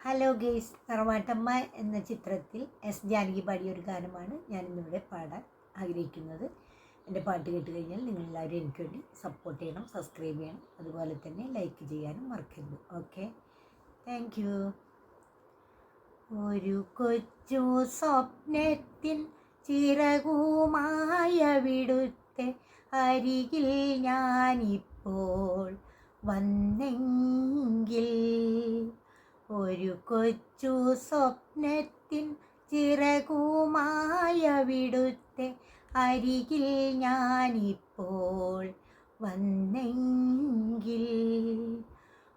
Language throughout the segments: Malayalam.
ഹലോ ഗെയ്സ്, തറവാട്ടമ്മ എന്ന ചിത്രത്തിൽ എസ് ജാനകി പാടിയ ഒരു ഗാനമാണ് ഞാനിന്നിവിടെ പാടാൻ ആഗ്രഹിക്കുന്നത്. എൻ്റെ പാട്ട് കേട്ട് കഴിഞ്ഞാൽ നിങ്ങളെല്ലാവരും എനിക്ക് വേണ്ടി സപ്പോർട്ട് ചെയ്യണം, സബ്സ്ക്രൈബ് ചെയ്യണം, അതുപോലെ തന്നെ ലൈക്ക് ചെയ്യാനും മറക്കരുത്. Okay, thank you. ഒരു കൊച്ചു സ്വപ്നത്തിൻ ചിറകുമായവിടുത്തെ അരികിൽ ഞാനിപ്പോൾ വന്നെങ്കിൽ, ഒരു കൊച്ചു സ്വപ്നത്തിൻ ചിറകുമായവിടുത്തെ അരികിൽ ഞാനിപ്പോൾ വന്നെങ്കിൽ,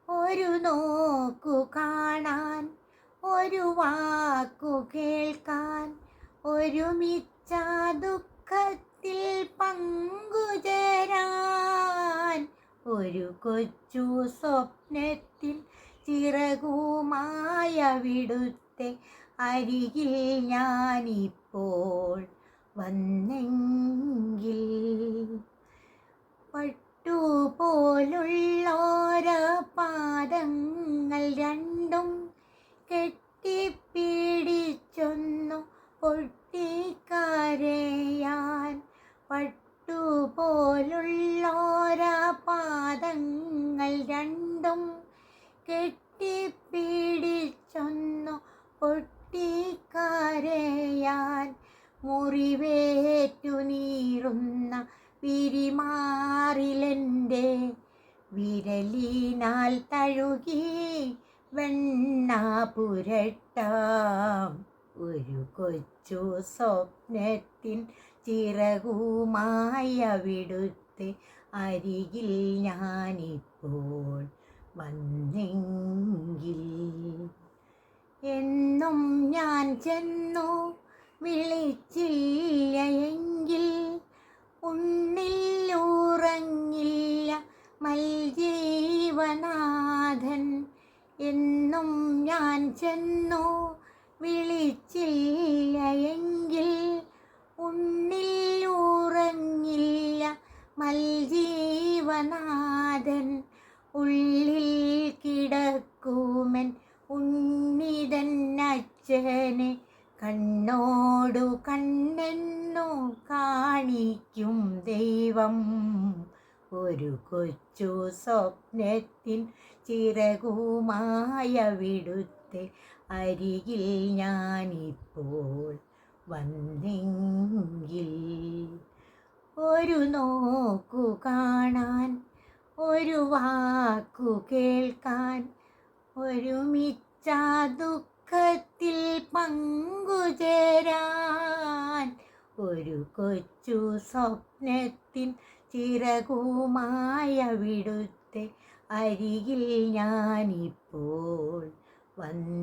ഒരു നോക്കു കാണാൻ, ഒരു വാക്കു കേൾക്കാൻ, ഒരുമിച്ച ദുഃഖത്തിൽ പങ്കുചേരാൻ, ഒരു കൊച്ചു സ്വപ്നത്തിൽ ചിറകുമായവിടുത്തെ അരികിൽ ഞാനിപ്പോൾ വന്നെങ്കിൽ, പട്ടുപോലുള്ളോര പാദങ്ങൾ രണ്ടും കെട്ടിപ്പിടിച്ചൊന്നു പൊട്ടിക്കരയാൻ, പട്ടുപോലുള്ളോര പാദങ്ങൾ രണ്ടും കെട്ടിപ്പിടിച്ചൊന്നു പൊട്ടിക്കരയാൻ, മുറിവേറ്റു നീറുന്ന പിരിമാറിലെൻ്റെ വിരലിനാൽ തഴുകി വെണ്ണ പുരട്ടാം, ഒരു കൊച്ചു സ്വപ്നത്തിൻ ചിറകുമായവിടുത്തെ അരികിൽ ഞാനിപ്പോൾ വന്നെങ്കിൽ, എന്നും ഞാൻ ചെന്നു വിളിച്ചില്ല എങ്കിൽ ഉണ്ണിൽ ഉറങ്ങില്ല മൽജീവനാഥൻ, എന്നും ഞാൻ ചെന്നു വിളിച്ചില്ല എങ്കിൽ ഉണ്ണിൽ ഉറങ്ങില്ല മൽജീവനാഥൻ, ഉള്ളിൽ കിടക്കുമൻ ഉണ്ണിതൻ അച്ഛനെ കണ്ണോടു കണ്ണെന്നു കാണിക്കും ദൈവം, ഒരു കൊച്ചു സ്വപ്നത്തിൻ ചിറകുമായവിടുത്തെ അരികിൽ ഞാനിപ്പോൾ വന്നെങ്കിൽ, ഒരു നോക്കു കാണാൻ, ഒരു വാക്കു കേൾക്കാൻ, ഒരുമിച്ച ദുഃഖത്തിൽ പങ്കുചേരാൻ, ഒരു കൊച്ചു സ്വപ്നത്തിൻ ചിറകുമായവിടുത്തെ അരികിൽ ഞാനിപ്പോൾ വന്നെങ്കിൽ.